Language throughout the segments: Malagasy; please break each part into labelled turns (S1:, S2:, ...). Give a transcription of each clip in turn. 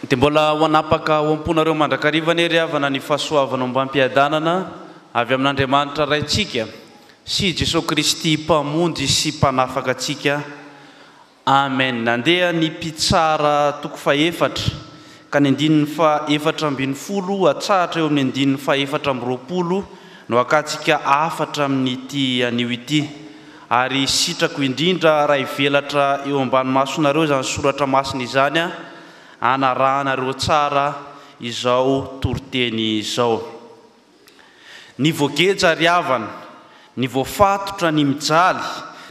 S1: Dia mbola wanapaka oamponareo mandrakarivana ery havana ny fahasoavana mba ampiadanana avy amin'Andriamanitra raintsika sy Jesosy Kristy mpamonjy sy mpanafaka atsika. Amen. Nandeha ny mpitsara toko faefatra ka ny andininy faefatra ambin'ny folo atsahatra eo amin'ny andininy faefatra amby roapolo no akatsika afatra amin'ity anio ity. Ary sitrako indrindra raha ivelatra eo ambany masonareo izany soratra masina izany anarahanareo tsara izao toriteny izao. Ny voageja ry havana, ny voafatotra ny mijaly,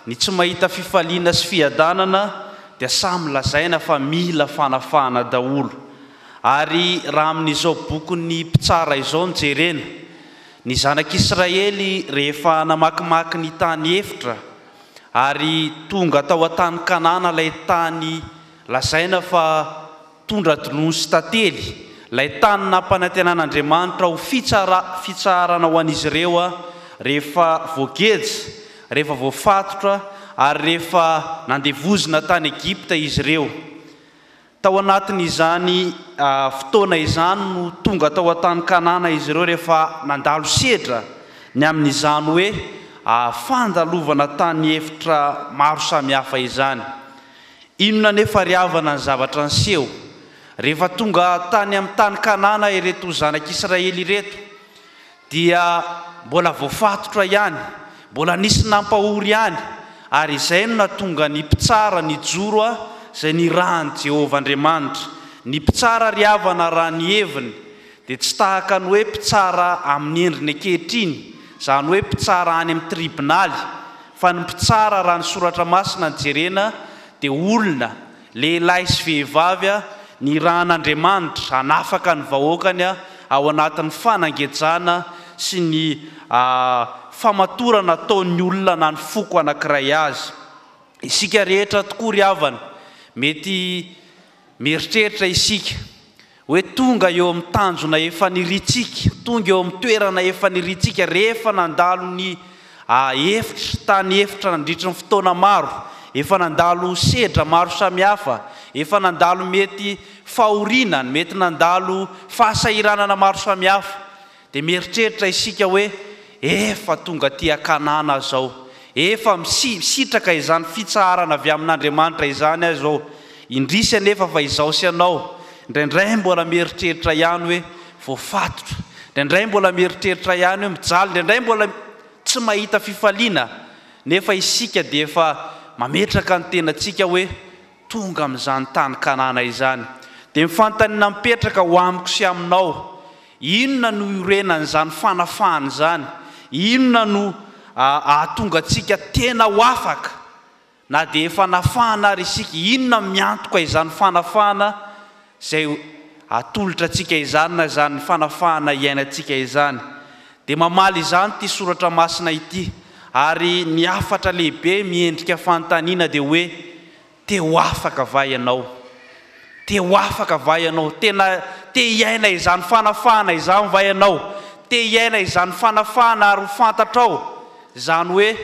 S1: ny tsy mahita fifaliana sy fiadanana dia samy lazaina fa mila fanafahana daholo. Ary raha amin'izao bokin'ny mpitsara izao jerena, ny zanak'Israely rehefa namakimaky ny tany efitra ary tonga tao an-tany Kanana ilay tany lazaina fa tondra drono sy tantely, ilay tany nampanantenan'Andriamanitra ho fitsarana ho an'izy ireo rehefa voageja, rehefa voafatotra ary rehefa nandevozina tany Egipta izy ireo. Tao anatin'izany fotoana izany no tonga tao an-tany Kanana izy ireo rehefa nandalo sedra ny amin'izany hoe fandalovana tany efitra maro samihafa izany. Inona nefa ry havana ny zavatra niseho rehefa tonga tany amin'ny tany Kanana ireto zanak'Israely ireto dia mbola voafatotra ihany, mbola nisy nampahory ihany, ary izay no natonga ny mpitsara ny joro izay ny rahan'i Jehovah Andriamanitra. Ny mpitsara ry havana raha ny heviny dia tsy tahaka ny hoe mpitsara amin'ny endriny ankehitriny, izany hoe mpitsara any amin'ny tribonaly, fa ny mpitsara raha ny soratra masina ny jerena dia olona, lehilahy sy vehivavy ny rahan'Andriamanitra hanafaka ny vahoakany ao anatin'ny fanangejana sy ny famatorana ataon'ny olona na ny foko anankiray azy. Isika rehetra tokoa ry havana mety mieritreritra isika hoe tonga eo amin'ny tanjona efa niritsika, tonga eo amin'ny toerana efa niritsika rehefa nandalo ny efitra, tany efitra nandritra ny fotoana maro, efa nandalo sedra maro samihafa, efa nandalo mety fahorinana, mety nandalo fahasahiranana maro samihafa, dia mieritreritra isika hoe efa tonga tia Kanana zao, efa misitraka izany fitsarana avy amin'Andriamanitra izany zao. Indrisy anefa fa izao sy anao indraindray mbola mieritreritra ihany hoe voafatotra, indraindray mbola mieritreritra ihany hoe mijaly, indraindray mbola tsy mahita fifaliana, nefa isika dia efa mametraka ny tenantsika hoe tonga amin'izany tany Kanana izany. Dia mifantaniana mipetraka ho amiko sy aminao, inona no iorenan'izany fanafahana izany, inona no ahatonga antsika tena ho afaka, na dia efa nafahana ary isika, inona miantoka izany fanafahana izay atolotra antsika izany na izany fanafahana iainantsika izany. Dia mamaly izany ity soratra masina ity, ary ny afatra lehibe miendrika fanontaniana dia hoe te ho afaka va ianao, te ho afaka va ianao, tena te hiaina izany fanafahana izany va ianao, te hiaina izany fanafahana ary ho fantatrao izany hoe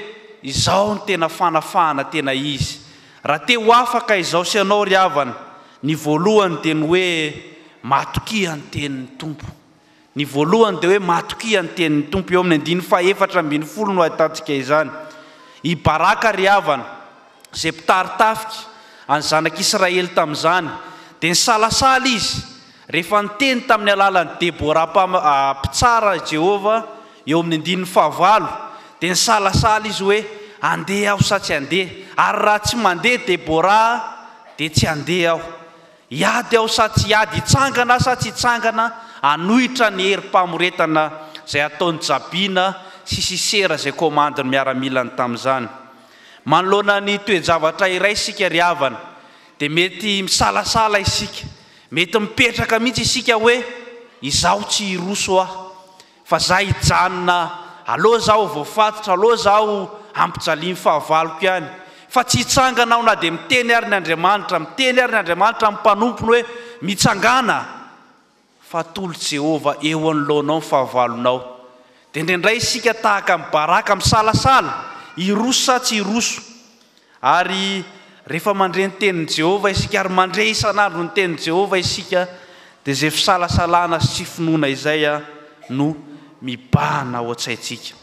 S1: izao ny tena fanafahana tena izy. Raha te ho afaka izao sy ianao ry havana, ny voalohany dia ny hoe matokia ny tenin'ny Tompo. Ny voalohany dia hoe matokia ny tenin'ny Tompo. Eo amin'ny andininy faefatra ambin'ny folo no ahitantsika izany. I Baraka ry havana izay mpitaritafika any zanak'Israely tamin'izany dia nisalasala izy rehefa niteny tamin'ny alalan'ny Debora mpitsara Jehovah eo amin'ny andininy fahavalo, dia nisalasala izy hoe andeha aho sa tsy andeha, ary raha tsy mandeha Debora dia tsy andeha aho, hiady aho sa tsy hiady, hitsangana sa tsy hitsangana, hanohitra ny herim-pamoretana izay ataon'ny Jabina sy Sisera izay komandiny miaramilany tamin'izany. Manoloana ny toe-javatra iray isika ry havana dia mety misalasala isika, mety mipetraka mihitsy isika hoe izaho tsy hiroso fa zaho hijanona, aloha zaho voafatotra, aloha zaho ampijaliany fahavaloko ihany, fa tsy hitsangana aho na dia miteny ary ny Andriamanitra, miteny ary ny Andriamanitra amin'ny mpanompony hoe mitsangana, fa tolo Jehovah eo anoloanao ny fahavalonao. Dia indraindray isika tahaka amin'ny Baraka misalasala, hiroso sa tsy hiroso, ary rehefa mandre ny tenin'i Jehovah isika ary mandre isan'andro ny tenin'i Jehovah isika dia izay fisalasalana sy tsy finoana izay no mibahana ao an-tsaintsika.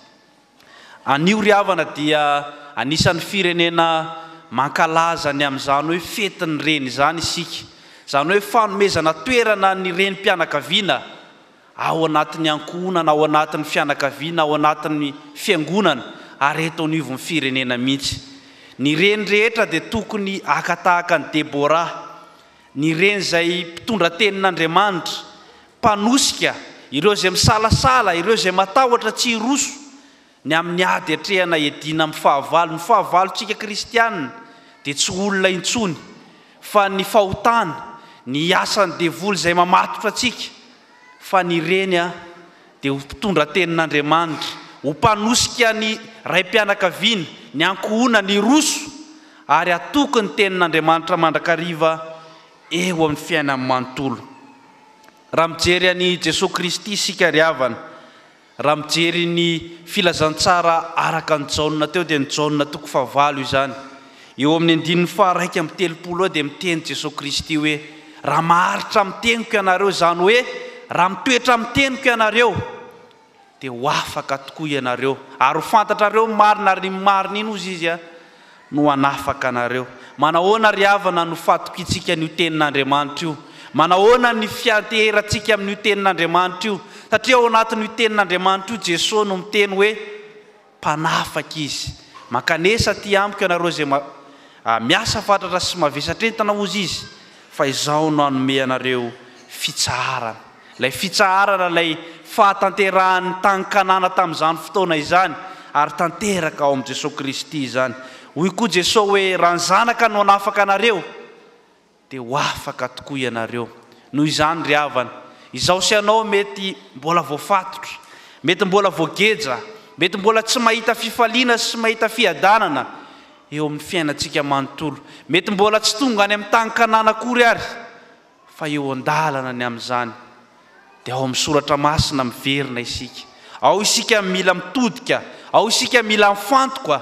S1: Anio ry havana dia anisan'ny firenena mankalaza ny amin'izany hoe fetiny reny izany isika, izany hoe fanomezana toerana ny renim-pianakaviana ao anatin'ny ankohonana, ao anatin'ny fianakaviana, ao anatin'ny fiangonana, ary eto anivon'ny firenena mihitsy. Ny reny rehetra dia tokony akatahaka ny Debora, ny reny izay mpitondra tenin'Andriamanitra, mpanosika, ireo izay misalasala, ireo izay matahotra tsy hiroso ny amin'ny ady hatrehana edina amin'ny fahavalo. Ny fahavalontsika kristianina dia tsy olona intsony fa ny fahotana, ny asan'ny devoly izay mamatotra antsika, fa ny reny dia ho mpitondra tenin'Andriamanitra, ho mpanosika ny raim-pianakaviana, ny ankohona, ny roso, ary atoky ny tenin'Andriamanitra mandrakariva eo amin'ny fiainany manontolo. Raha mijery any Jesosy Kristy isika ry havana, raha mijery ny filazantsara araka ny Jaona teo dia ny Jaona 9 izany, eo amin'ny 1:1 dia miteny Jesosy Kristy hoe raha maharitra miteniko ianareo, izany hoe raha mitoetra miteniko ianareo dia ho afaka tokoa ianareo, ary ho fantatrareo marina ary marina iny ozy izy no hanafaka anareo. Manahoana ry havana no fatokitsika n'io tenin'Andriamanitra io? Manahoana ny fianteherantsika amin'io tenin'Andriamanitra io? Satria ao anatin'io tenin'Andriamanitra io Jesosy no miteny hoe mpanafaka izy. Makanesa ty amiko ianareo izay miasa fatratra sy mavesatretana ozy izy, fa izaho no hanome anareo fitsaharana. Ilay fitsaharana, ilay fahatanterahany tany Kanana tamin'izany fotoana izany, ary tanteraka ao amin'i Jesosy Kristy izany. Hoy koa Jesosy hoe raha ny zanaka no hanafaka anareo dia ho afaka tokoa ianareo. Noho izany ry havana, izaho sy ianao mety mbola voafatotra, mety mbola voageja, mety mbola tsy mahita fifaliana sy mahita fiadanana eo amin'ny fiainantsika manontolo, mety mbola tsy tonga any amin'ny tany Kanana akory ary, fa eo an-dalana ny amin'izany dia ao amin'ny soratra masina miverina isika. Ao isika mila mitodika, ao isika mila mifantoka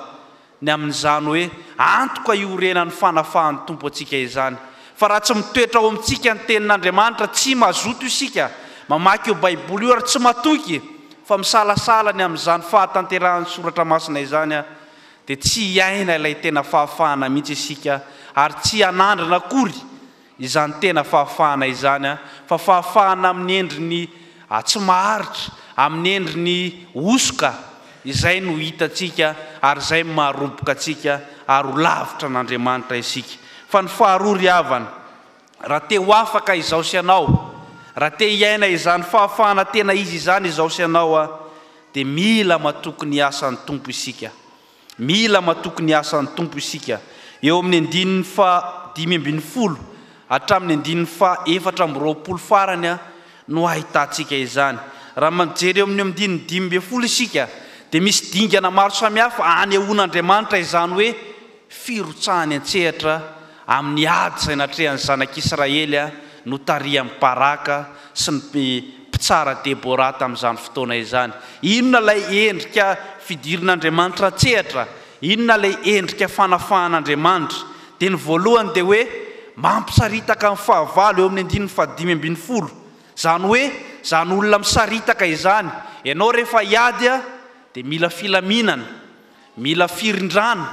S1: ny amin'izany hoe antoka iorenan'ny fanafahan'ny tompo antsika izany. Fa raha tsy mitoetra ao amintsika ny tenin'Andriamanitra, tsy mazoto isika mamaky io Baiboly io ary tsy matoky, fa misalasala ny amin'izany fahatanterahany soratra masina izany dia tsy hiaina ilay tena fahafahana mihitsy isika, ary tsy hanandrana akory izany tena fahafahana izany, fa fahafahana amin'ny endriny tsy maharitra, amin'ny endriny osoka, izay no hitantsika ary izay maharoboka antsika ary ho lavitra n'Andriamanitra isika. Fa ny faharoa ry havana, raha te ho afaka izaho sy ianao, raha te hiaina izany fahafahana tena izy izany izaho sy ianao dia mila matoky ny asan'ny tompo isika. Mila matoky ny asan'ny tompo isika. Eo amin'ny 5:20 hatramin'ny 4:20 farany no ahitantsika izany. Raha mijery eo amin'ny 5:20 isika dia misy dingana maro samihafa anehoan'Andriamanitra izany hoe firotsahany an-tsehatra amin'ny ady izay natrehan'ny zanak'Israely no taria amin'ny baraka sy ny mpitsara Debora tamin'izany fotoana izany. Inona ilay endrika fidirin'Andriamanitra an-tsehatra? Inona ilay endrika fanafahan'Andriamanitra? Dia ny voalohany dia hoe mampisaritaka amin'ny fahavalo eo amin'ny 5:20, izany hoe izany olona misaritaka izany. Ianao rehefa hiady dia mila filaminana, mila firindrana,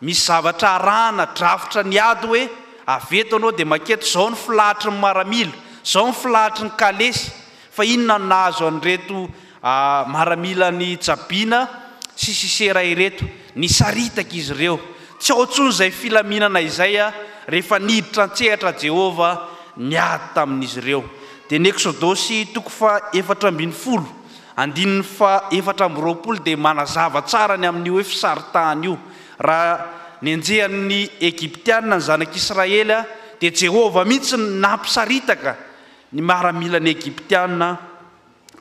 S1: misy zavatra arahana, drafitra ny ady hoe aveto anao dia maketo izao ny filahitry ny maramila, izao ny filahitry ny kalesy. Fa inona no nahazo an'ireto maramila ny Jabina sy Sisera ireto? Nisaritaka izy ireo. Tsy ao intsony izay filaminana izay rehefa niditra an-tsehatra Jehova niady tamin'izy ireo. Dia ny Eksodosy 4:20 dia manazava tsara ny amin'io hoe fisaritahana io. Raha nenjehan'ny Egiptianina ny zanak'Israely dia Jehova mihitsy nampisaritaka ny maramilan'ny Egiptianina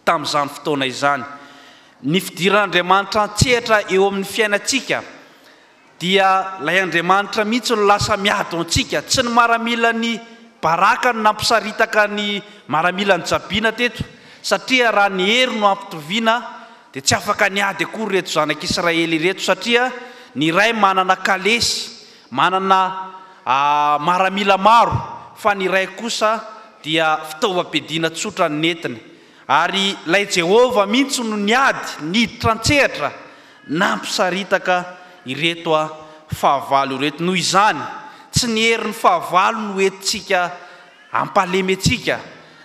S1: tamin'izany fotoana izany. Ny fidiran'Andriamanitra an-tsehatra eo amin'ny fiainantsika dia ilay Andriamanitra mihitsy no lasa miady antsika, tsy ny maramilan'ny baraka no nampisaritaka ny maramilan'ny Jabina teto, satria raha ny hery no ampitoviana dia tsy afaka niady akory reto zanak'Israely reto, satria ny ray manana kalesy, manana maramila maro, fa ny ray kosa dia fitaovam-piadiana tsotra ny netiny ary lay Jehova mihitsy no niady niditra antsehatra nampisaritaka ireto a fahavalo ireto. Noho izany tsy niherin'ny fahavalo no entintsika ampalementsika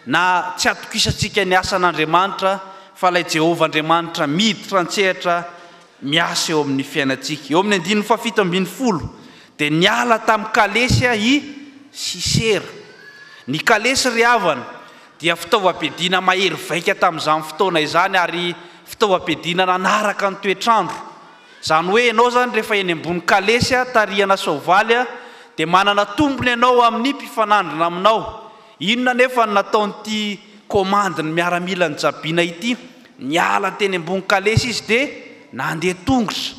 S1: na tsy atokisantsika ny asan'Andriamanitra fa lay Jehova Andriamanitra miditra antsehatra miasa eo amin'ny fiainantsika. Eo amin'ny 7:70 dia niala tamin'ny kalesy i Sisera. Ny kalesy ry havana dia fitaovam-piadiana mahery vaika tamin'izany fotoana izany ary fitaovam-piadiana nanaraka ny toetrandro. Zany hoe ianao zany rehefa eny ambony kalesy tarihana soavaly dia manana tombony ianao amin'ny mpifanandrina aminao. Inona nefa nataon'ity komandiny miaramila ny jabiana ity? Niala teny ambony kalesy izy dia nandeha tongotra.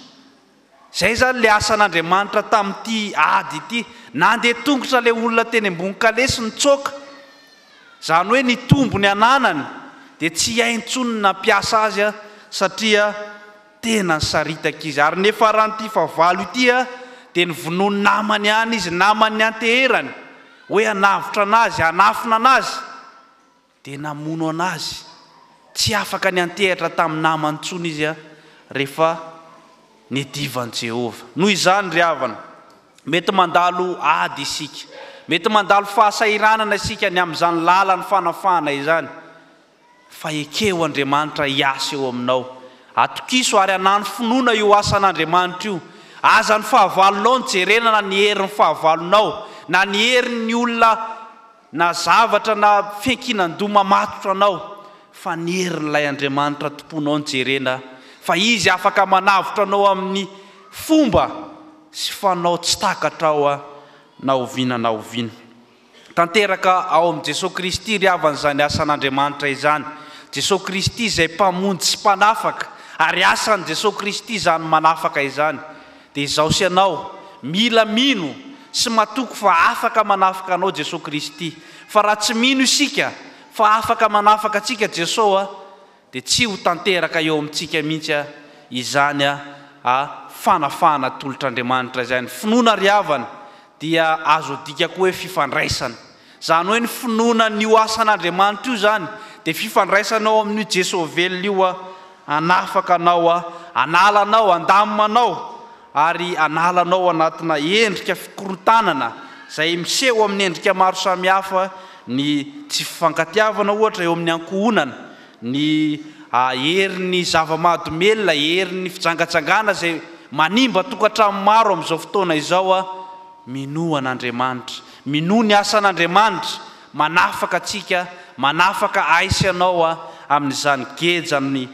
S1: Zay zany le asan'Andriamanitra tamin'ity ady ity. Nandeha tongotra le olona teny ambony kalesy nitsoaka. Zany hoe ny tombony ananany dia tsy haintsony nampiasa azy satria tena nisaritaka izy. Ary nefa rahan'ity fahavalo ity dia nivonoany namany ihany izy, namany anteherany hoe hanavotra anazy, hanafina anazy, dia namono anazy. Tsy afaka ny antehatra tamin'ny namany intsony izy rehefa nidivan'i Jehova. Noho izany ry havana, mety mandalo ady isika, mety mandalo fahasairanana isika ny amin'izany lalany fanafana izany, fa ekeo Andriamanitra hiasa eo aminao. Atokiso ary hanano finoana io asan'Andriamanitra io. Aza ny fahavalonao nijerena na ny herin'ny fahavalonao, na ny herin'ny olona na zavatra na fiankinan-doha mamatotra anao, fa ny herin'ilay Andriamanitra tomponao nijerena, fa izy afaka manavotra anao amin'ny fomba sy fanao tsy takatra ao na oviana. Tanteraka ao amin'i Jesosy Kristy ry havan'izany asan'Andriamanitra izany. Jesosy Kristy izay mpamonjy sy mpanafaka, ary asan'i Jesosy Kristy izany manafaka izany. Dia izao sy ianao mila mino sy matoky fa afaka manafaka anao Jesosy Kristy. Fa raha tsy mino isika fa afaka manafaka antsika Jesosy dia tsy ho tanteraka eo amintsika mihitsy izany fanafana tolotr'Andriamanitra izany. Finoana ry havana dia azo dika koa hoe fifandraisana. Zany hoe ny finoana ny asan'Andriamanitra io zany dia fifandraisanao amin'ny Jesosy velona io anafaka anao, analanao, andaminanao ary analanao anatina endrika fikorontanana izay miseho amin'ny endrika maro samihafa, ny tsy fifankatiavana ohatra eo amin'ny ankohonana, ny herin'ny zava-mahadomelona, herin'ny fijangatsangana izay manimba tokantrano maro amin'izao fotoana izao. Minoa an'Andriamanitra, minoa ny asan'Andriamanitra, manafaka atsika, manafaka aisy anao amin'izany gejany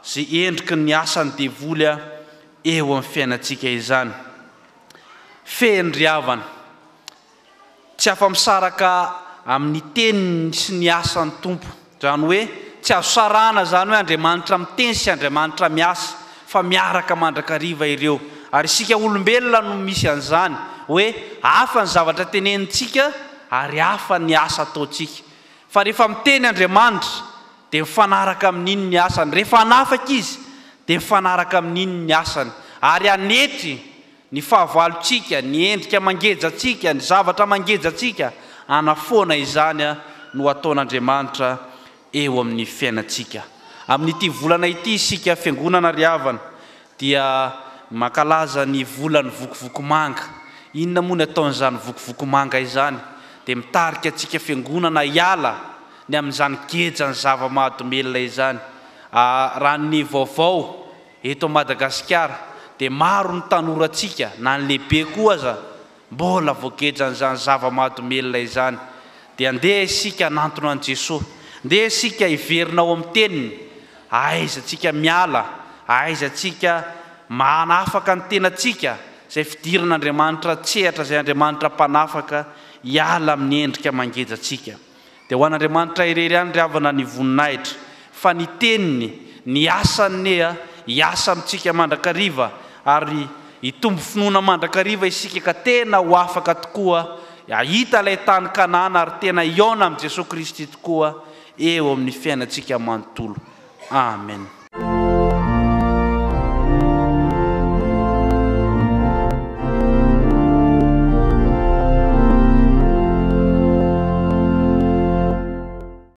S1: zay endriky ny asany devoly eo amin'ny fiainantsika izany. Feny ry havana, tsy afa-misaraka amin'ny teniny sy ny asan'ny tompo. Zany hoe tsy azo sarana zany hoe Andriamanitra miteny sy Andriamanitra miasa, fa miaraka mandrakariva ireo. Ary isika olombelona no misy an'izany hoe hafa ny zavatra tenenintsika ary hafa ny asa ataontsika. Fa rehefa miteny Andriamanitra dia mifanaraka amin'iny ny asany. Rehefa hanafaka izy dia mifanaraka amin'iny ny asany. Ary anetry ny fahavalontsika, ny endrika mangejantsika, ny zavatra mangejantsika, anafoana izany no ataon'Andriamanitra eo amin'ny fiainantsika. Amin'ity volana ity isika fiangonana ry havana dia makalaza ny volany vokovoko manga. Inona moa ny ataon'izany vokovoko manga izany? Dia mitarika antsika fiangonana hiala ny amin'izany gejany zava-mahadomelona izany. Raha ny vaovao eto Madagasikara dia maro ny tanorantsika, na ny lehibe koa aza mbola voagejan'izany zava-mahadomelona izany. Dia andeha isika hanantona an' Jesosy, andeha isika hiverinao amin'ny teniny, ahaizantsika miala, ahaizantsika manafaka ny tenantsika, izay fidiran'Andriamanitra tsehatra, izay Andriamanitra mpanafaka hiala amin'ny endrika mangejantsika. Dia ho an'Andriamanitra irery ihany ry havana ny voninahitra, fa ny teniny, ny asany hiasa amintsika mandrakariva, ary hitombo finoana mandrakariva isika ka tena ho afaka tokoa hahita ilay tany Kanana ary tena hiaona amin'i Jesosy Kristy tokoa eo amin'ny fiainantsika manontolo. Amen.